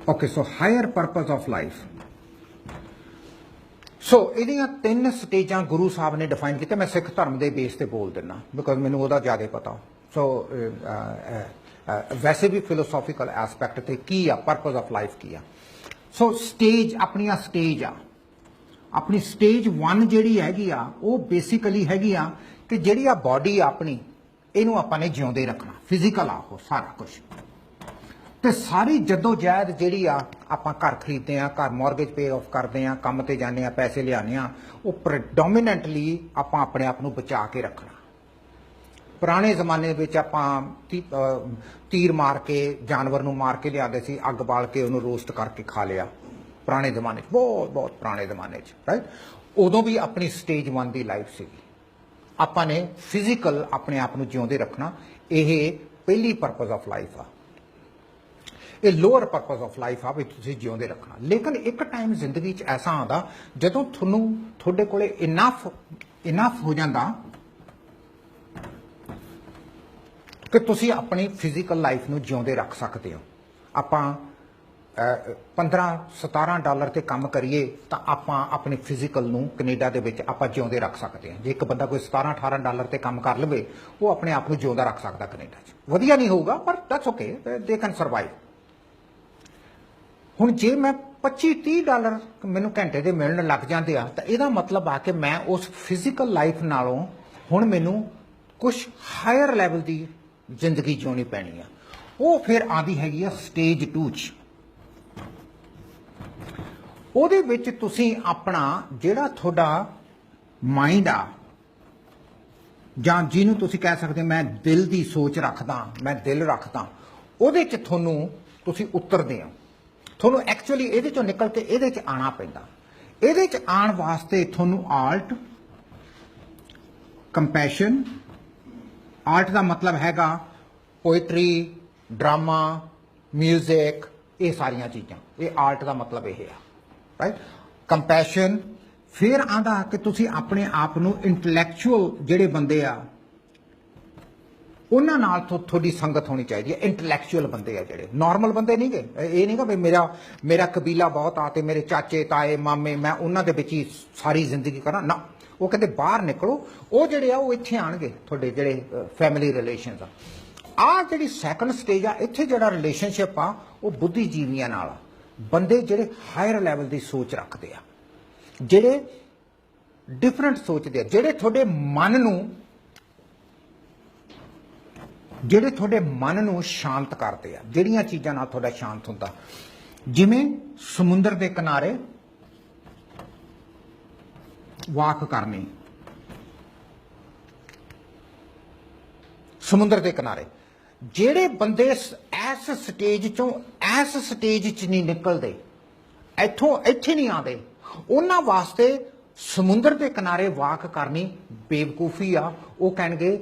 Okay, so higher purpose of life. ਸੋ ਇਹਦੀਆਂ ਤਿੰਨ ਸਟੇਜਾਂ ਗੁਰੂ ਸਾਹਿਬ ਨੇ ਡਿਫਾਈਨ ਕੀਤੇ। ਮੈਂ ਸਿੱਖ ਧਰਮ ਦੇ ਬੇਸ ਤੇ ਬੋਲ ਦਿੰਦਾ ਬਿਕੋਜ਼ ਮੈਨੂੰ ਉਹਦਾ ਜ਼ਿਆਦਾ ਪਤਾ। ਸੋ ਵੈਸੇ ਵੀ ਫਿਲੋਸੋਫੀਕਲ ਐਸਪੈਕਟ ਤੇ ਕੀ ਆ ਪਰਪਸ ਆਫ ਲਾਈਫ ਕੀ ਆ। ਸੋ ਸਟੇਜ ਆਪਣੀਆਂ ਸਟੇਜ ਆ। ਆਪਣੀ ਸਟੇਜ 1 ਜਿਹੜੀ ਹੈਗੀ ਆ ਉਹ ਬੇਸਿਕਲੀ ਹੈਗੀ ਆ ਕਿ ਜਿਹੜੀ ਆ ਬਾਡੀ ਆਪਣੀ ਇਹਨੂੰ ਆਪਾਂ ਨੇ ਜਿਉਂਦੇ ਰੱਖਣਾ। ਫਿਜ਼ੀਕਲ ਆ ਉਹ ਸਾਰਾ ਕੁਝ ਤੇ ਸਾਰੀ ਜਦੋਜਹਿਦ ਜਿਹੜੀ ਆ ਆਪਾਂ ਘਰ ਖਰੀਦਦੇ ਆ, ਘਰ ਮੌਰਗੇਜ ਪੇ ਆਫ ਕਰਦੇ ਆ, ਕੰਮ ਤੇ ਜਾਂਦੇ ਆ, ਪੈਸੇ ਲਿਆਉਂਦੇ ਆ, ਉਹ ਪ੍ਰਡੋਮੀਨੈਂਟਲੀ ਆਪਾਂ ਆਪਣੇ ਆਪ ਨੂੰ ਬਚਾ ਕੇ ਰੱਖਣਾ। ਪੁਰਾਣੇ ਜ਼ਮਾਨੇ ਵਿੱਚ ਆਪਾਂ ਤੀਰ ਮਾਰ ਕੇ ਜਾਨਵਰ ਨੂੰ ਮਾਰ ਕੇ ਲਿਆਉਂਦੇ ਸੀ, ਅੱਗ ਬਾਲ ਕੇ ਉਹਨੂੰ ਰੋਸਟ ਕਰਕੇ ਖਾ ਲਿਆ ਪੁਰਾਣੇ ਜ਼ਮਾਨੇ 'ਚ, ਬਹੁਤ ਬਹੁਤ ਪੁਰਾਣੇ ਜ਼ਮਾਨੇ 'ਚ, ਰਾਈਟ। ਉਦੋਂ ਵੀ ਆਪਣੀ ਸਟੇਜ 1 ਦੀ ਲਾਈਫ ਸੀਗੀ। ਆਪਾਂ ਨੇ ਫਿਜ਼ੀਕਲ ਆਪਣੇ ਆਪ ਨੂੰ ਜਿਉਂਦੇ ਰੱਖਣਾ, ਇਹ ਪਹਿਲੀ ਪਰਪਸ ਆਫ ਲਾਈਫ ਆ। ਇਹ ਲੋਅਰ ਪਰਪਸ ਆਫ ਲਾਈਫ ਆ ਵੀ ਤੁਸੀਂ ਜਿਉਂਦੇ ਰੱਖਣਾ। ਲੇਕਿਨ ਇੱਕ ਟਾਈਮ ਜ਼ਿੰਦਗੀ 'ਚ ਐਸਾ ਆਉਂਦਾ ਜਦੋਂ ਤੁਹਾਡੇ ਕੋਲੇ ਇਨਫ ਹੋ ਜਾਂਦਾ ਕਿ ਤੁਸੀਂ ਆਪਣੀ ਫਿਜ਼ੀਕਲ ਲਾਈਫ ਨੂੰ ਜਿਉਂਦੇ ਰੱਖ ਸਕਦੇ ਹੋ। ਆਪਾਂ $15-17 ਤੇ ਕੰਮ ਕਰੀਏ ਤਾਂ ਆਪਾਂ ਆਪਣੀ ਫਿਜ਼ੀਕਲ ਨੂੰ ਕੈਨੇਡਾ ਦੇ ਵਿੱਚ ਆਪਾਂ ਜਿਉਂਦੇ ਰੱਖ ਸਕਦੇ ਹਾਂ। ਜੇ ਇੱਕ ਬੰਦਾ ਕੋਈ $17-18 ਤੇ ਕੰਮ ਕਰ ਲਵੇ ਉਹ ਆਪਣੇ ਆਪ ਨੂੰ ਜਿਉਂਦਾ ਰੱਖ ਸਕਦਾ ਕੈਨੇਡਾ 'ਚ। ਵਧੀਆ ਨਹੀਂ ਹੋਊਗਾ ਪਰ that's okay, they can survive. ਹੁਣ ਜੇ ਮੈਂ $25-30 ਮੈਨੂੰ ਘੰਟੇ ਦੇ ਮਿਲਣ ਲੱਗ ਜਾਂਦੇ ਆ ਤਾਂ ਇਹਦਾ ਮਤਲਬ ਆ ਕਿ ਮੈਂ ਉਸ ਫਿਜ਼ੀਕਲ ਲਾਈਫ ਨਾਲੋਂ ਹੁਣ ਮੈਨੂੰ ਕੁਝ ਹਾਇਰ ਲੈਵਲ ਦੀ ਜ਼ਿੰਦਗੀ ਜਿਉਣੀ ਪੈਣੀ ਆ। ਉਹ ਫਿਰ ਆਉਂਦੀ ਹੈਗੀ ਆ ਸਟੇਜ 2 'ਚ। ਉਹਦੇ ਵਿੱਚ ਤੁਸੀਂ ਆਪਣਾ ਜਿਹੜਾ ਤੁਹਾਡਾ ਮਾਈਂਡ ਆ ਜਾਂ ਜਿਹਨੂੰ ਤੁਸੀਂ ਕਹਿ ਸਕਦੇ ਮੈਂ ਦਿਲ ਦੀ ਸੋਚ ਰੱਖਦਾ, ਮੈਂ ਦਿਲ ਰੱਖਦਾ, ਉਹਦੇ 'ਚ ਤੁਸੀਂ ਉਤਰਦੇ ਹੋ। ਤੁਹਾਨੂੰ ਐਕਚੁਅਲੀ ਇਹਦੇ 'ਚੋਂ ਨਿਕਲ ਕੇ ਇਹਦੇ 'ਚ ਆਉਣਾ ਪੈਂਦਾ। ਇਹਦੇ 'ਚ ਆਉਣ ਵਾਸਤੇ ਤੁਹਾਨੂੰ ਆਰਟ, ਕੰਪੈਸ਼ਨ, ਆਰਟ ਦਾ ਮਤਲਬ ਹੈਗਾ ਪੋਇਟਰੀ, ਡਰਾਮਾ, ਮਿਊਜ਼ਿਕ, ਇਹ ਸਾਰੀਆਂ ਚੀਜ਼ਾਂ, ਇਹ ਆਰਟ ਦਾ ਮਤਲਬ ਇਹ ਆ, ਰਾਈਟ। ਕੰਪੈਸ਼ਨ, ਫਿਰ ਆਂਦਾ ਕਿ ਤੁਸੀਂ ਆਪਣੇ ਆਪ ਨੂੰ ਇੰਟੈਲੈਕਚੁਅਲ ਜਿਹੜੇ ਬੰਦੇ ਆ ਉਹਨਾਂ ਨਾਲ ਤੁਹਾਡੀ ਸੰਗਤ ਹੋਣੀ ਚਾਹੀਦੀ ਹੈ। ਇੰਟੈਲੈਕਚੁਅਲ ਬੰਦੇ ਆ ਜਿਹੜੇ, ਨਾਰਮਲ ਬੰਦੇ ਨਹੀਂਗੇ। ਇਹ ਨਹੀਂਗਾ ਵੀ ਮੇਰਾ ਕਬੀਲਾ ਬਹੁਤ ਆ ਤੇ ਮੇਰੇ ਚਾਚੇ ਤਾਏ ਮਾਮੇ ਮੈਂ ਉਹਨਾਂ ਦੇ ਵਿੱਚ ਹੀ ਸਾਰੀ ਜ਼ਿੰਦਗੀ ਕਰਾਂ ਨਾ। ਉਹ ਕਹਿੰਦੇ ਬਾਹਰ ਨਿਕਲੋ। ਉਹ ਜਿਹੜੇ ਆ ਉਹ ਇੱਥੇ ਆਣਗੇ, ਤੁਹਾਡੇ ਜਿਹੜੇ ਫੈਮਿਲੀ ਰਿਲੇਸ਼ਨਸ ਆ। ਜਿਹੜੀ ਸੈਕੰਡ ਸਟੇਜ ਆ, ਇੱਥੇ ਜਿਹੜਾ ਰਿਲੇਸ਼ਨਸ਼ਿਪ ਆ ਉਹ ਬੁੱਧੀਜੀਵੀਆਂ ਨਾਲ ਆ। ਬੰਦੇ ਜਿਹੜੇ ਹਾਇਰ ਲੈਵਲ ਦੀ ਸੋਚ ਰੱਖਦੇ ਆ, ਜਿਹੜੇ ਡਿਫਰੈਂਟ ਸੋਚਦੇ ਆ, ਜਿਹੜੇ ਤੁਹਾਡੇ ਮਨ ਨੂੰ ਸ਼ਾਂਤ ਕਰਦੇ ਆ, ਜਿਹੜੀਆਂ ਚੀਜ਼ਾਂ ਨਾਲ ਤੁਹਾਡਾ ਸ਼ਾਂਤ ਹੁੰਦਾ। ਜਿਵੇਂ ਸਮੁੰਦਰ ਦੇ ਕਿਨਾਰੇ ਵਾਕ ਕਰਨੀ, ਸਮੁੰਦਰ ਦੇ ਕਿਨਾਰੇ ਜਿਹੜੇ ਬੰਦੇ ਇਸ ਸਟੇਜ 'ਚੋਂ ਇਸ ਸਟੇਜ 'ਚ ਨਹੀਂ ਨਿਕਲਦੇ, ਇੱਥੇ ਨਹੀਂ ਆਉਂਦੇ, ਉਹਨਾਂ ਵਾਸਤੇ ਸਮੁੰਦਰ ਦੇ ਕਿਨਾਰੇ ਵਾਕ ਕਰਨੀ ਬੇਵਕੂਫੀ ਆ। ਉਹ ਕਹਿਣਗੇ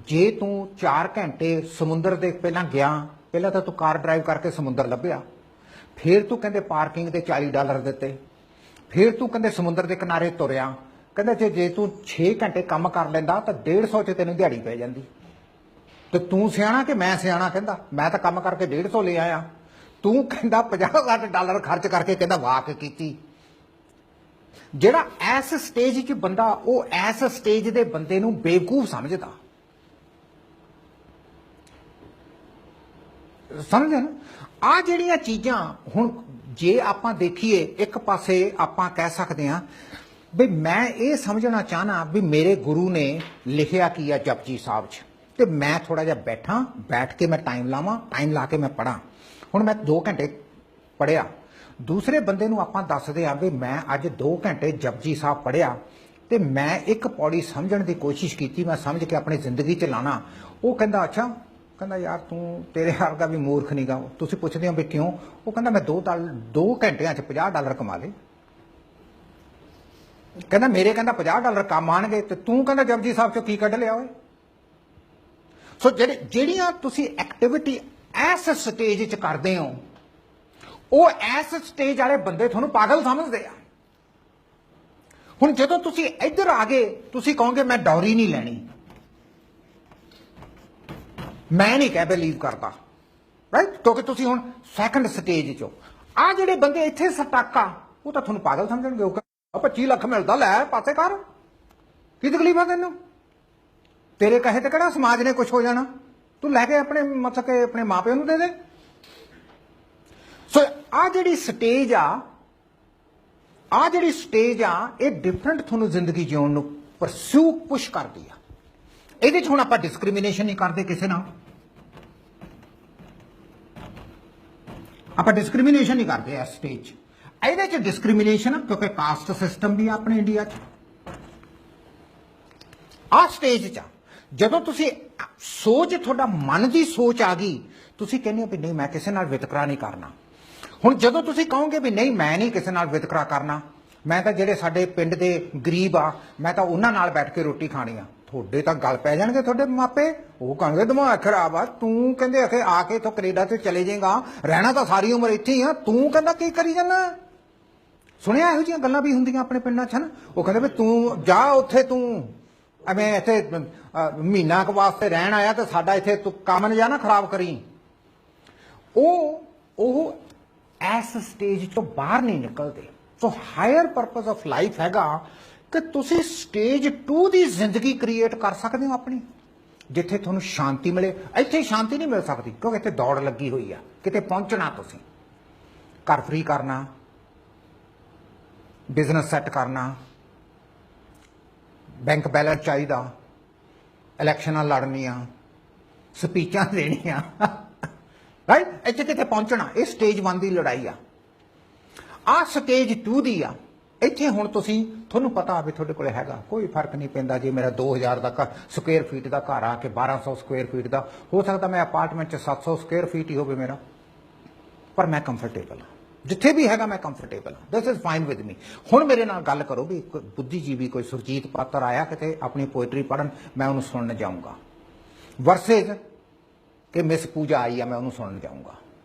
ਜੇ ਤੂੰ 4 ਘੰਟੇ ਸਮੁੰਦਰ ਦੇ ਪਹਿਲਾਂ ਤਾਂ ਤੂੰ ਕਾਰ ਡਰਾਈਵ ਕਰਕੇ ਸਮੁੰਦਰ ਲੱਭਿਆ, ਫਿਰ ਤੂੰ ਕਹਿੰਦੇ ਪਾਰਕਿੰਗ ਦੇ $40 ਦਿੱਤੇ, ਫਿਰ ਤੂੰ ਕਹਿੰਦੇ ਸਮੁੰਦਰ ਦੇ ਕਿਨਾਰੇ ਤੁਰਿਆ, ਕਹਿੰਦੇ ਜੇ ਤੂੰ 6 ਘੰਟੇ ਕੰਮ ਕਰ ਲੈਂਦਾ ਤਾਂ 150 'ਚ ਤੈਨੂੰ ਦਿਹਾੜੀ ਪੈ ਜਾਂਦੀ। ਤੇ ਤੂੰ ਸਿਆਣਾ ਕਿ ਮੈਂ ਸਿਆਣਾ? ਕਹਿੰਦਾ ਮੈਂ ਤਾਂ ਕੰਮ ਕਰਕੇ 150 ਲੈ ਆਇਆ, ਤੂੰ ਕਹਿੰਦਾ $50-60 ਖਰਚ ਕਰਕੇ ਕਹਿੰਦਾ ਵਾਕ ਕੀਤੀ। ਜਿਹੜਾ ਇਸ ਸਟੇਜ 'ਚ ਬੰਦਾ, ਉਹ ਇਸ ਸਟੇਜ ਦੇ ਬੰਦੇ ਨੂੰ ਬੇਵਕੂਫ ਸਮਝਦਾ। ਸਮਝਦੇ ਨਾ? ਆ ਜਿਹੜੀਆਂ ਚੀਜ਼ਾਂ ਹੁਣ ਜੇ ਆਪਾਂ ਦੇਖੀਏ, ਇੱਕ ਪਾਸੇ ਆਪਾਂ ਕਹਿ ਸਕਦੇ ਹਾਂ ਵੀ ਮੈਂ ਇਹ ਸਮਝਣਾ ਚਾਹਨਾ ਵੀ ਮੇਰੇ ਗੁਰੂ ਨੇ ਲਿਖਿਆ ਕੀ ਆ ਜਪਜੀ ਸਾਹਿਬ 'ਚ, ਤੇ ਮੈਂ ਥੋੜਾ ਜਿਹਾ ਬੈਠ ਕੇ ਮੈਂ ਟਾਈਮ ਲਾ ਕੇ ਮੈਂ ਪੜਾਂ। ਹੁਣ ਮੈਂ 2 ਘੰਟੇ ਪੜਿਆ, ਦੂਸਰੇ ਬੰਦੇ ਨੂੰ ਆਪਾਂ ਦੱਸਦੇ ਆ ਵੀ ਮੈਂ ਅੱਜ 2 ਘੰਟੇ ਜਪਜੀ ਸਾਹਿਬ ਪੜਿਆ ਤੇ ਮੈਂ ਇੱਕ ਪੌੜੀ ਸਮਝਣ ਦੀ ਕੋਸ਼ਿਸ਼ ਕੀਤੀ, ਮੈਂ ਸਮਝ ਕੇ ਆਪਣੀ ਜ਼ਿੰਦਗੀ 'ਚ ਲਾਣਾ। ਉਹ ਕਹਿੰਦਾ ਅੱਛਾ, ਕਹਿੰਦਾ ਯਾਰ ਤੂੰ ਤੇਰੇ ਵਰਗਾ ਵੀ ਮੂਰਖ ਨਹੀਂਗਾ। ਤੁਸੀਂ ਪੁੱਛਦੇ ਹੋ ਵੀ ਕਿਉਂ? ਉਹ ਕਹਿੰਦਾ ਮੈਂ 2 ਘੰਟਿਆਂ 'ਚ $50 ਕਮਾ ਲਏ। ਕਹਿੰਦਾ ਮੇਰੇ $50 ਕੰਮ ਆਣਗੇ ਤੇ ਤੂੰ ਕਹਿੰਦਾ ਜਪਜੀ ਸਾਹਿਬ 'ਚੋਂ ਕੀ ਕੱਢ ਲਿਆ ਓਏ? ਸੋ ਜਿਹੜੀਆਂ ਤੁਸੀਂ ਐਕਟੀਵਿਟੀ ਇਸ ਸਟੇਜ 'ਚ ਕਰਦੇ ਹੋ, ਉਹ ਇਸ ਸਟੇਜ ਵਾਲੇ ਬੰਦੇ ਤੁਹਾਨੂੰ ਪਾਗਲ ਸਮਝਦੇ ਆ। ਹੁਣ ਜਦੋਂ ਤੁਸੀਂ ਇੱਧਰ ਆ ਗਏ, ਤੁਸੀਂ ਕਹੋਗੇ ਮੈਂ ਡੌਰੀ ਨਹੀਂ ਲੈਣੀ, ਮੈਂ ਨਹੀਂ ਬਿਲੀਵ ਕਰਦਾ, ਰਾਈਟ? ਕਿਉਂਕਿ ਤੁਸੀਂ ਹੁਣ ਸੈਕੰਡ ਸਟੇਜ 'ਚੋਂ ਆ ਜਿਹੜੇ ਬੰਦੇ ਇੱਥੇ ਸਟਕ ਆ ਉਹ ਤਾਂ ਤੁਹਾਨੂੰ ਪਾਗਲ ਸਮਝਣਗੇ। ਉਹ 25 ਲੱਖ ਮਿਲਦਾ, ਲੈ ਪਾਸੇ ਕਰ, ਕੀ ਤਕਲੀਫ ਆ ਤੈਨੂੰ? ਤੇਰੇ ਕਹੇ ਤੇ ਕਿਹੜਾ ਸਮਾਜ ਨੇ ਕੁਝ ਹੋ ਜਾਣਾ, ਤੂੰ ਲੈ ਕੇ ਆਪਣੇ ਮਤਲਬ ਕਿ ਆਪਣੇ ਮਾਪਿਆਂ ਨੂੰ ਦੇ ਦੇ। ਸੋ ਆ ਜਿਹੜੀ ਸਟੇਜ ਆ ਇਹ ਡਿਫਰੈਂਟ ਤੁਹਾਨੂੰ ਜ਼ਿੰਦਗੀ ਜਿਉਣ ਨੂੰ ਪਰਸਿਊ ਪੁਸ਼ ਕਰਦੀ ਆ। ਇਹਦੇ 'ਚ ਹੁਣ ਆਪਾਂ ਡਿਸਕ੍ਰਿਮੀਨੇਸ਼ਨ ਨਹੀਂ ਕਰਦੇ ਕਿਸੇ ਨਾਲ, ਆਪਾਂ ਡਿਸਕ੍ਰਿਮੀਨੇਸ਼ਨ ਨਹੀਂ ਕਰਦੇ ਇਸ ਸਟੇਜ 'ਚ। ਇਹਦੇ 'ਚ ਡਿਸਕ੍ਰਿਮੀਨੇਸ਼ਨ ਕਿਉਂਕਿ ਕਾਸਟ ਸਿਸਟਮ ਵੀ ਆ ਆਪਣੇ ਇੰਡੀਆ 'ਚ। ਆ ਸਟੇਜ 'ਚ ਜਦੋਂ ਤੁਸੀਂ ਸੋਚ, ਤੁਹਾਡਾ ਮਨ ਦੀ ਸੋਚ ਆ ਗਈ, ਤੁਸੀਂ ਕਹਿੰਦੇ ਹੋ ਵੀ ਨਹੀਂ ਮੈਂ ਕਿਸੇ ਨਾਲ ਵਿਤਕਰਾ ਨਹੀਂ ਕਰਨਾ। ਹੁਣ ਜਦੋਂ ਤੁਸੀਂ ਕਹੋਗੇ ਵੀ ਨਹੀਂ ਮੈਂ ਨਹੀਂ ਕਿਸੇ ਨਾਲ ਵਿਤਕਰਾ ਕਰਨਾ, ਮੈਂ ਤਾਂ ਜਿਹੜੇ ਸਾਡੇ ਪਿੰਡ ਦੇ ਗਰੀਬ ਆ ਮੈਂ ਤਾਂ ਉਹਨਾਂ ਨਾਲ ਬੈਠ ਕੇ ਰੋਟੀ ਖਾਣੀ ਆ, ਤੁਹਾਡੇ ਤਾਂ ਗੱਲ ਪੈ ਜਾਣਗੇ ਤੁਹਾਡੇ ਮਾਪੇ। ਉਹ ਕਹਣਗੇ ਦਿਮਾਗ ਖਰਾਬ ਆ, ਤੂੰ ਕਹਿੰਦੇ ਆਖੇ ਆ ਕੇ ਤੋਂ ਕੈਨੇਡਾ ਤੇ ਚਲੇ ਜਾਏਗਾ, ਰਹਿਣਾ ਤਾਂ ਸਾਰੀ ਉਮਰ ਇੱਥੇ ਹੀ ਆ, ਤੂੰ ਕਹਿੰਦਾ ਕੀ ਕਰੀ ਜਾਂਦਾ। ਸੁਣਿਆ ਇਹੋ ਜਿਹੀਆਂ ਗੱਲਾਂ ਵੀ ਹੁੰਦੀਆਂ ਆਪਣੇ ਪਿੰਡਾਂ 'ਚ ਹਨ। ਉਹ ਕਹਿੰਦੇ ਵੀ ਤੂੰ ਜਾ ਉੱਥੇ, ਤੂੰ ਐਵੇਂ ਇੱਥੇ ਮਹੀਨਾ ਕੁ ਵਾਸਤੇ ਰਹਿਣ ਆਇਆ ਤੇ ਸਾਡਾ ਇੱਥੇ ਤੂੰ ਕੰਮ ਨਾ ਜਾ ਨਾ ਖਰਾਬ ਕਰੀ। ਉਹ ਇਸ ਸਟੇਜ ਤੋਂ ਬਾਹਰ ਨਹੀਂ ਨਿਕਲਦੇ। ਸੋ ਹਾਇਰ ਪਰਪਸ ਆਫ ਲਾਈਫ ਹੈਗਾ ਕਿ ਤੁਸੀਂ ਸਟੇਜ 2 ਦੀ ਜ਼ਿੰਦਗੀ ਕ੍ਰੀਏਟ ਕਰ ਸਕਦੇ ਹੋ ਆਪਣੀ, ਜਿੱਥੇ ਤੁਹਾਨੂੰ ਸ਼ਾਂਤੀ ਮਿਲੇ। ਇੱਥੇ ਸ਼ਾਂਤੀ ਨਹੀਂ ਮਿਲ ਸਕਦੀ ਕਿਉਂਕਿ ਇੱਥੇ ਦੌੜ ਲੱਗੀ ਹੋਈ ਆ, ਕਿਤੇ ਪਹੁੰਚਣਾ, ਤੁਸੀਂ ਘਰ ਫਰੀ ਕਰਨਾ, ਬਿਜ਼ਨਸ ਸੈੱਟ ਕਰਨਾ, ਬੈਂਕ ਬੈਲੈਂਸ ਚਾਹੀਦਾ, ਇਲੈਕਸ਼ਨਾਂ ਲੜਨੀਆਂ, ਸਪੀਚਾਂ ਦੇਣੀਆਂ, ਰਾਈਟ। ਇੱਥੇ ਕਿਤੇ ਪਹੁੰਚਣਾ, ਇਹ ਸਟੇਜ 1 ਦੀ ਲੜਾਈ ਆ। ਆ ਸਟੇਜ 2 ਦੀ ਆ। ਇੱਥੇ ਹੁਣ ਤੁਹਾਨੂੰ ਪਤਾ ਵੀ ਤੁਹਾਡੇ ਕੋਲ ਹੈਗਾ, ਕੋਈ ਫਰਕ ਨਹੀਂ ਪੈਂਦਾ ਜੇ ਮੇਰਾ 2000 ਦਾ ਸਕੁਅਰ ਫੀਟ ਦਾ ਘਰ ਆ ਕੇ 1200 ਸਕੁਅਰ ਫੀਟ ਦਾ ਹੋ ਸਕਦਾ, ਮੈਂ ਅਪਾਰਟਮੈਂਟ 'ਚ 700 ਸਕੁਅਰ ਫੀਟ ਹੀ ਹੋਵੇ ਮੇਰਾ, ਪਰ ਮੈਂ ਕੰਫਰਟੇਬਲ ਹਾਂ ਜਿੱਥੇ ਵੀ ਹੈਗਾ, ਮੈਂ ਕੰਫਰਟੇਬਲ ਹਾਂ। This is fine with me. ਹੁਣ ਮੇਰੇ ਨਾਲ ਗੱਲ ਕਰੋ ਵੀ ਕੋਈ ਬੁੱਧੀਜੀਵੀ, ਕੋਈ ਸੁਰਜੀਤ ਪਾਤਰ ਆਇਆ ਕਿਤੇ ਆਪਣੀ ਪੋਇਟਰੀ ਪੜ੍ਹਨ, ਮੈਂ ਉਹਨੂੰ ਸੁਣਨ ਜਾਊਂਗਾ, ਵਰਸੇਜ਼ ਕਿ ਮਿਸ ਪੂਜਾ ਆਈ ਆ ਮੈਂ ਉਹਨੂੰ ਸੁਣਨ ਜਾਊਂਗਾ।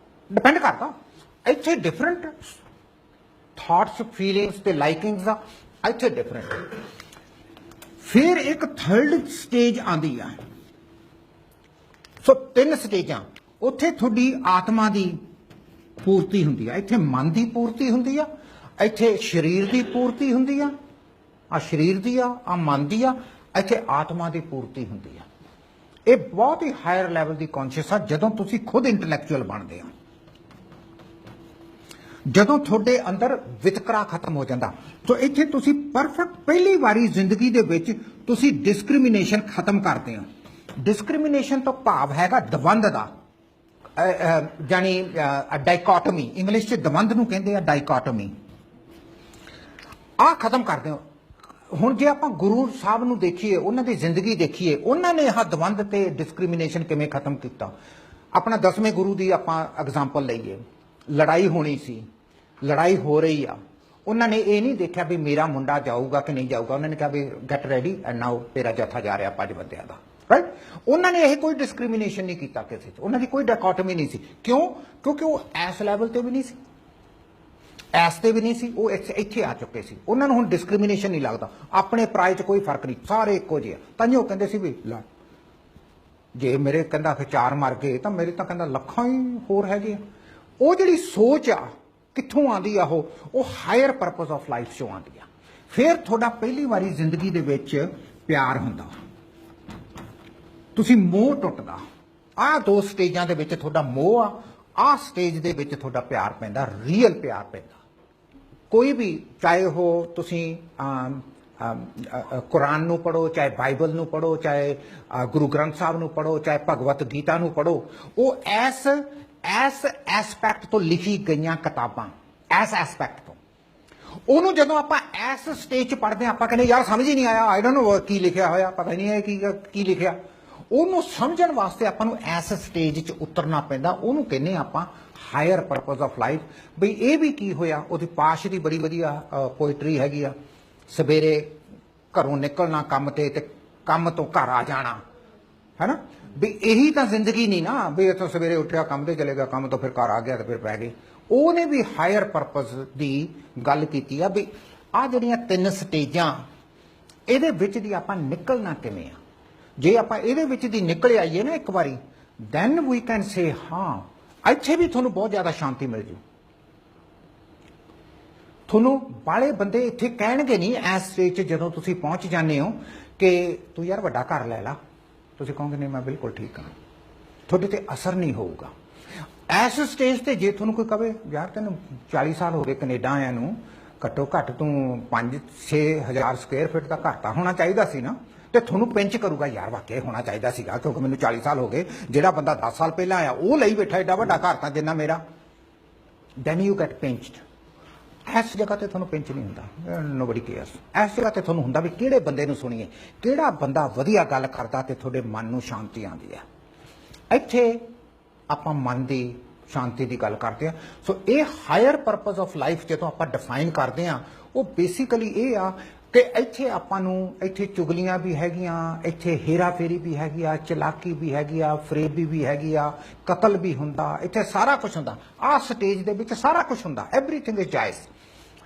ਡਿਪੈਂਡ ਕਰਦਾ, ਇੱਥੇ ਡਿਫਰੈਂਟ ਥਾਟਸ, ਫੀਲਿੰਗਸ ਤੇ ਲਾਈਕਿੰਗਸ ਆ, ਇੱਥੇ ਡਿਫਰੈਂਟ। ਫਿਰ ਇੱਕ ਥਰਡ ਸਟੇਜ ਆਉਂਦੀ ਆ। ਸੋ 3 ਸਟੇਜਾਂ। ਉੱਥੇ ਤੁਹਾਡੀ ਆਤਮਾ ਦੀ ਪੂਰਤੀ ਹੁੰਦੀ ਆ, ਇੱਥੇ ਮਨ ਦੀ ਪੂਰਤੀ ਹੁੰਦੀ ਆ, ਇੱਥੇ ਸਰੀਰ ਦੀ ਪੂਰਤੀ ਹੁੰਦੀ ਆ, ਆ ਸਰੀਰ ਦੀ ਆ ਮਨ ਦੀ ਆ, ਇੱਥੇ ਆਤਮਾ ਦੀ ਪੂਰਤੀ ਹੁੰਦੀ ਆ। ਇਹ ਬਹੁਤ ਹੀ ਹਾਇਰ ਲੈਵਲ ਦੀ ਕੌਨਸ਼ੀਅਸ ਆ ਜਦੋਂ ਤੁਸੀਂ ਖੁਦ ਇੰਟੈਲੈਕਚੁਅਲ ਬਣਦੇ ਆ, ਜਦੋਂ ਤੁਹਾਡੇ ਅੰਦਰ ਵਿਤਕਰਾ ਖਤਮ ਹੋ ਜਾਂਦਾ। ਸੋ ਇੱਥੇ ਤੁਸੀਂ ਪਰਫੈਕਟ ਪਹਿਲੀ ਵਾਰੀ ਜ਼ਿੰਦਗੀ ਦੇ ਵਿੱਚ ਤੁਸੀਂ ਡਿਸਕ੍ਰਿਮੀਨੇਸ਼ਨ ਖਤਮ ਕਰਦੇ ਹੋ। ਡਿਸਕ੍ਰਿਮੀਨੇਸ਼ਨ ਤੋਂ ਭਾਵ ਹੈਗਾ ਦਵੰਦ ਦਾ, ਜਾਨੀ ਡਾਈਕੋਟਮੀ, ਇੰਗਲਿਸ਼ 'ਚ ਦਵੰਦ ਨੂੰ ਕਹਿੰਦੇ ਆ ਡਾਈਕੋਟਮੀ। ਆਹ ਖਤਮ ਕਰਦੇ ਹੋ। ਹੁਣ ਜੇ ਆਪਾਂ ਗੁਰੂ ਸਾਹਿਬ ਨੂੰ ਦੇਖੀਏ, ਉਹਨਾਂ ਦੀ ਜ਼ਿੰਦਗੀ ਦੇਖੀਏ, ਉਹਨਾਂ ਨੇ ਆਹ ਦਵੰਦ ਤੇ ਡਿਸਕ੍ਰਿਮੀਨੇਸ਼ਨ ਕਿਵੇਂ ਖਤਮ ਕੀਤਾ। ਆਪਣਾ 10ਵੇਂ ਗੁਰੂ ਦੀ ਆਪਾਂ ਐਗਜ਼ਾਮਪਲ ਲਈਏ, ਲੜਾਈ ਹੋਣੀ ਸੀ, ਲੜਾਈ ਹੋ ਰਹੀ ਆ, ਉਹਨਾਂ ਨੇ ਇਹ ਨਹੀਂ ਦੇਖਿਆ ਵੀ ਮੇਰਾ ਮੁੰਡਾ ਜਾਊਗਾ ਕਿ ਨਹੀਂ ਜਾਊਗਾ, ਉਹਨਾਂ ਨੇ ਕਿਹਾ ਵੀ ਗੈਟ ਰੈਡੀ ਐਂਡ ਨਾਓ ਤੇਰਾ ਜੱਥਾ ਜਾ ਰਿਹਾ 5 ਬੰਦਿਆਂ ਦਾ, ਰਾਈਟ। ਉਹਨਾਂ ਨੇ ਇਹ ਕੋਈ ਡਿਸਕ੍ਰਿਮੀਨੇਸ਼ਨ ਨਹੀਂ ਕੀਤਾ ਕਿਸੇ 'ਚ, ਉਹਨਾਂ ਦੀ ਕੋਈ ਡਾਇਕੋਟਮੀ ਨਹੀਂ ਸੀ। ਕਿਉਂ? ਕਿਉਂਕਿ ਉਹ ਇਸ ਲੈਵਲ ਤੇ ਵੀ ਨਹੀਂ ਸੀ, ਐਸ ਤੇ ਵੀ ਨਹੀਂ ਸੀ, ਉਹ ਇੱਥੇ ਆ ਚੁੱਕੇ ਸੀ। ਉਹਨਾਂ ਨੂੰ ਹੁਣ ਡਿਸਕ੍ਰਿਮੀਨੇਸ਼ਨ ਨਹੀਂ ਲੱਗਦਾ, ਆਪਣੇ ਪਰਾਏ 'ਚ ਕੋਈ ਫਰਕ ਨਹੀਂ, ਸਾਰੇ ਇੱਕੋ ਜਿਹੇ। ਤਾਂ ਉਹ ਕਹਿੰਦੇ ਸੀ ਵੀ ਲੈ ਜੇ ਮੇਰੇ ਕਹਿੰਦਾ ਫਿਰ 4 ਮਰ ਗਏ ਤਾਂ ਮੇਰੇ ਤਾਂ ਕਹਿੰਦਾ ਲੱਖਾਂ ਹੀ ਹੋਰ ਹੈਗੇ। ਉਹ ਜਿਹੜੀ ਸੋਚ ਆ ਕਿੱਥੋਂ ਆਉਂਦੀ ਆ, ਉਹ ਹਾਇਰ ਪਰਪਸ ਆਫ ਲਾਈਫ 'ਚੋਂ ਆਉਂਦੀ ਆ। ਫਿਰ ਤੁਹਾਡਾ ਪਹਿਲੀ ਵਾਰੀ ਜ਼ਿੰਦਗੀ ਦੇ ਵਿੱਚ ਪਿਆਰ ਹੁੰਦਾ, ਤੁਸੀਂ ਮੋਹ ਟੁੱਟਦਾ। ਆਹ 2 ਸਟੇਜਾਂ ਦੇ ਵਿੱਚ ਤੁਹਾਡਾ ਮੋਹ ਆ, ਆਹ ਸਟੇਜ ਦੇ ਵਿੱਚ ਤੁਹਾਡਾ ਪਿਆਰ ਪੈਂਦਾ, ਰੀਅਲ ਪਿਆਰ ਪੈਂਦਾ। ਕੋਈ ਵੀ, ਚਾਹੇ ਉਹ ਤੁਸੀਂ ਕੁਰਾਨ ਨੂੰ ਪੜ੍ਹੋ, ਚਾਹੇ ਬਾਈਬਲ ਨੂੰ ਪੜ੍ਹੋ, ਚਾਹੇ ਗੁਰੂ ਗ੍ਰੰਥ ਸਾਹਿਬ ਨੂੰ ਪੜ੍ਹੋ, ਚਾਹੇ ਭਗਵਤ ਗੀਤਾ ਨੂੰ ਪੜ੍ਹੋ, ਉਹ ਐਸ ਐਸਪੈਕਟ ਤੋਂ ਲਿਖੀ ਗਈਆਂ ਕਿਤਾਬਾਂ, ਐਸ ਐਸਪੈਕਟ ਤੋਂ। ਉਹਨੂੰ ਜਦੋਂ ਆਪਾਂ ਐਸ ਸਟੇਜ 'ਚ ਪੜ੍ਹਦੇ ਹਾਂ, ਆਪਾਂ ਕਹਿੰਦੇ ਯਾਰ ਸਮਝ ਹੀ ਨਹੀਂ ਆਇਆ, ਆਈ ਡੋਨਟ ਨੋ ਕੀ ਲਿਖਿਆ ਹੋਇਆ, ਪਤਾ ਨਹੀਂ ਹੈ ਕੀ ਲਿਖਿਆ। ਉਹਨੂੰ ਸਮਝਣ ਵਾਸਤੇ ਆਪਾਂ ਨੂੰ ਐਸ ਸਟੇਜ 'ਚ ਉਤਰਨਾ ਪੈਂਦਾ। ਉਹਨੂੰ ਕਹਿੰਦੇ ਆਪਾਂ ਹਾਇਰ ਪਰਪਸ ਆਫ ਲਾਈਫ। ਬਈ ਇਹ ਵੀ ਕੀ ਹੋਇਆ, ਉਹਦੀ ਪਾਸ਼ ਦੀ ਬੜੀ ਵਧੀਆ ਪੋਇਟਰੀ ਹੈਗੀ ਆ, ਸਵੇਰੇ ਘਰੋਂ ਨਿਕਲਣਾ ਕੰਮ ਤੇ ਕੰਮ ਤੋਂ ਘਰ ਆ ਜਾਣਾ, ਹੈ ਨਾ। ਵੀ ਇਹੀ ਤਾਂ ਜ਼ਿੰਦਗੀ ਨਹੀਂ ਨਾ, ਵੀ ਇੱਥੋਂ ਸਵੇਰੇ ਉੱਠਿਆ ਕੰਮ ਤੇ ਚਲੇਗਾ, ਕੰਮ ਤੋਂ ਫਿਰ ਘਰ ਆ ਗਿਆ ਤੇ ਫਿਰ ਪੈ ਗਏ। ਉਹਨੇ ਵੀ ਹਾਇਰ ਪਰਪਸ ਦੀ ਗੱਲ ਕੀਤੀ ਆ ਵੀ ਆਹ ਜਿਹੜੀਆਂ 3 ਸਟੇਜਾਂ, ਇਹਦੇ ਵਿੱਚ ਦੀ ਆਪਾਂ ਨਿਕਲਣਾ ਕਿਵੇਂ ਆ। ਜੇ ਆਪਾਂ ਇਹਦੇ ਵਿੱਚ ਦੀ ਨਿਕਲ ਆਈਏ ਨਾ ਇੱਕ ਵਾਰੀ, ਦੈਨ ਵੀ ਕੈਨ ਸੇ ਹਾਂ ਇੱਥੇ ਵੀ ਤੁਹਾਨੂੰ ਬਹੁਤ ਜ਼ਿਆਦਾ ਸ਼ਾਂਤੀ ਮਿਲ ਜੂ। ਤੁਹਾਨੂੰ ਬਾਲੇ ਬੰਦੇ ਇੱਥੇ ਕਹਿਣਗੇ ਨਹੀਂ ਇਸ ਸਟੇਜ 'ਚ ਜਦੋਂ ਤੁਸੀਂ ਪਹੁੰਚ ਜਾਂਦੇ ਹੋ ਕਿ ਤੂੰ ਯਾਰ ਵੱਡਾ ਘਰ ਲੈ ਲਾ, ਤੁਸੀਂ ਕਹੋਗੇ ਨਹੀਂ ਮੈਂ ਬਿਲਕੁਲ ਠੀਕ ਹਾਂ, ਤੁਹਾਡੇ ਤੇ ਅਸਰ ਨਹੀਂ ਹੋਊਗਾ। ਇਸ ਸਟੇਜ ਤੇ ਜੇ ਤੁਹਾਨੂੰ ਕੋਈ ਕਵੇ ਯਾਰ ਤੈਨੂੰ 40 ਸਾਲ ਹੋ ਗਏ ਕੈਨੇਡਾ ਆਇਆ ਨੂੰ, ਘੱਟੋ ਘੱਟ ਤੂੰ 5-6 ਹਜ਼ਾਰ ਸਕੁਅਰ ਫੀਟ ਦਾ ਘਰ ਤਾਂ ਹੋਣਾ ਚਾਹੀਦਾ ਸੀ ਨਾ, ਤੇ ਤੁਹਾਨੂੰ ਪਿੰਚ ਕਰੂਗਾ ਯਾਰ ਵਾਕਿਆ ਹੋਣਾ ਚਾਹੀਦਾ ਸੀਗਾ, ਕਿਉਂਕਿ ਮੈਨੂੰ 40 ਸਾਲ ਹੋ ਗਏ, ਜਿਹੜਾ ਬੰਦਾ 10 ਸਾਲ ਪਹਿਲਾਂ ਆਇਆ ਉਹ ਲਈ ਬੈਠਾ ਏਡਾ ਵੱਡਾ ਘਰ ਤਾਂ ਜਿੰਨਾ ਮੇਰਾ। Then you get pinched. ਇਸ ਜਗ੍ਹਾ ਤੇ ਤੁਹਾਨੂੰ ਪਿੰਚ ਨਹੀਂ ਹੁੰਦਾ, ਨੋਬਡੀ ਕੇਅਰਸ। ਇਸ ਜਗ੍ਹਾ ਤੇ ਤੁਹਾਨੂੰ ਹੁੰਦਾ ਵੀ ਕਿਹੜੇ ਬੰਦੇ ਨੂੰ ਸੁਣੀਏ, ਕਿਹੜਾ ਬੰਦਾ ਵਧੀਆ ਗੱਲ ਕਰਦਾ ਤੇ ਤੁਹਾਡੇ ਮਨ ਨੂੰ ਸ਼ਾਂਤੀ ਆਉਂਦੀ ਹੈ। ਇੱਥੇ ਆਪਾਂ ਮਨ ਦੀ ਸ਼ਾਂਤੀ ਦੀ ਗੱਲ ਕਰਦੇ ਆ। ਸੋ ਇਹ ਹਾਇਰ ਪਰਪਸ ਆਫ ਲਾਈਫ ਜਦੋਂ ਆਪਾਂ ਡਿਫਾਈਨ ਕਰਦੇ ਆ, ਉਹ ਬੇਸਿਕਲੀ ਇਹ ਆ ਕਿ ਇੱਥੇ ਆਪਾਂ ਨੂੰ ਇੱਥੇ ਚੁਗਲੀਆਂ ਵੀ ਹੈਗੀਆਂ, ਇੱਥੇ ਹੇਰਾਫੇਰੀ ਵੀ ਹੈਗੀ ਆ, ਚਲਾਕੀ ਵੀ ਹੈਗੀ ਆ, ਫਰੇਬੀ ਵੀ ਹੈਗੀ ਆ, ਕਤਲ ਵੀ ਹੁੰਦਾ, ਇੱਥੇ ਸਾਰਾ ਕੁਝ ਹੁੰਦਾ। ਆਹ ਸਟੇਜ ਦੇ ਵਿੱਚ ਸਾਰਾ ਕੁਝ ਹੁੰਦਾ, ਐਵਰੀਥਿੰਗ ਇਜ਼ ਜਾਇਜ਼।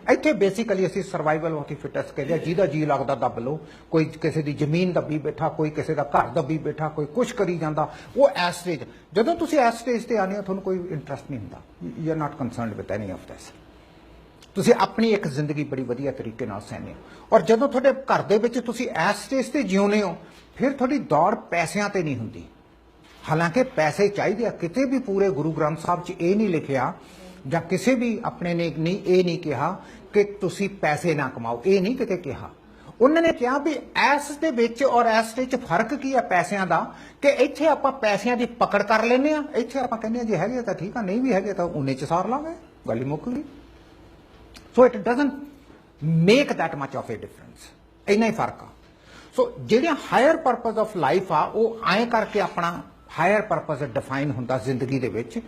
ਇੱਥੇ ਬੇਸਿਕਲੀ ਅਸੀਂ ਸਰਵਾਈਵਲ ਆਫ ਦੀ ਫਿਟੈਸਟ ਕਹਿੰਦੇ ਆ, ਜਿਹਦਾ ਜੀ ਲੱਗਦਾ ਦੱਬ ਲਓ। ਕੋਈ ਕਿਸੇ ਦੀ ਜ਼ਮੀਨ ਦੱਬੀ ਬੈਠਾ, ਕੋਈ ਕਿਸੇ ਦਾ ਘਰ ਦੱਬੀ ਬੈਠਾ, ਕੋਈ ਕੁਛ ਕਰੀ ਜਾਂਦਾ। ਉਹ ਐਸ ਸਟੇਜ, ਜਦੋਂ ਤੁਸੀਂ ਐਸ ਸਟੇਜ ਤੇ ਆਉਂਦੇ ਹੋ ਤੁਹਾਨੂੰ ਕੋਈ ਇੰਟਰਸਟ ਨਹੀਂ ਹੁੰਦਾ, you are not concerned with any of this. ਤੁਸੀਂ ਆਪਣੀ ਇੱਕ ਜ਼ਿੰਦਗੀ ਬੜੀ ਵਧੀਆ ਤਰੀਕੇ ਨਾਲ ਸਹਿੰਦੇ ਹੋ। ਔਰ ਜਦੋਂ ਤੁਹਾਡੇ ਘਰ ਦੇ ਵਿੱਚ ਤੁਸੀਂ ਐਸ ਸਟੇਜ ਤੇ ਜਿਉਂਦੇ ਹੋ, ਫਿਰ ਤੁਹਾਡੀ ਦੌੜ ਪੈਸਿਆਂ ਤੇ ਨਹੀਂ ਹੁੰਦੀ। ਹਾਲਾਂਕਿ ਪੈਸੇ ਚਾਹੀਦੇ ਆ, ਕਿਤੇ ਵੀ ਪੂਰੇ ਗੁਰੂ ਗ੍ਰੰਥ ਸਾਹਿਬ 'ਚ ਇਹ ਨਹੀਂ ਲਿਖਿਆ ਜਾਂ ਕਿਸੇ ਵੀ ਆਪਣੇ ਨੇ ਨਹੀਂ ਇਹ ਨਹੀਂ ਕਿਹਾ ਕਿ ਤੁਸੀਂ ਪੈਸੇ ਨਾ ਕਮਾਓ, ਇਹ ਨਹੀਂ ਕਿਤੇ ਕਿਹਾ। ਉਹਨਾਂ ਨੇ ਕਿਹਾ ਵੀ ਐਸ ਦੇ ਵਿੱਚ ਔਰ ਐਸ ਦੇ ਵਿੱਚ ਫਰਕ ਕੀ ਆ ਪੈਸਿਆਂ ਦਾ, ਕਿ ਇੱਥੇ ਆਪਾਂ ਪੈਸਿਆਂ ਦੀ ਪਕੜ ਕਰ ਲੈਂਦੇ ਆ, ਇੱਥੇ ਆਪਾਂ ਕਹਿੰਦੇ ਆ ਜੇ ਹੈਗੇ ਤਾਂ ਠੀਕ ਆ, ਨਹੀਂ ਵੀ ਹੈਗੇ ਤਾਂ ਉਹਨੇ 'ਚ ਸਾਰ ਲਾਂਗੇ, ਗੱਲ ਹੀ ਮੁੱਕ ਗਈ। So it doesn't make that much of A difference, ਇੰਨਾ ਹੀ ਫਰਕ ਆ। ਸੋ ਜਿਹੜੀਆਂ ਹਾਇਰ ਪਰਪਸ ਆਫ ਲਾਈਫ ਆ, ਉਹ ਐਂ ਕਰਕੇ ਆਪਣਾ ਹਾਇਰ ਪਰਪਸ ਡਿਫਾਈਨ ਹੁੰਦਾ ਜ਼ਿੰਦਗੀ ਦੇ ਵਿੱਚ।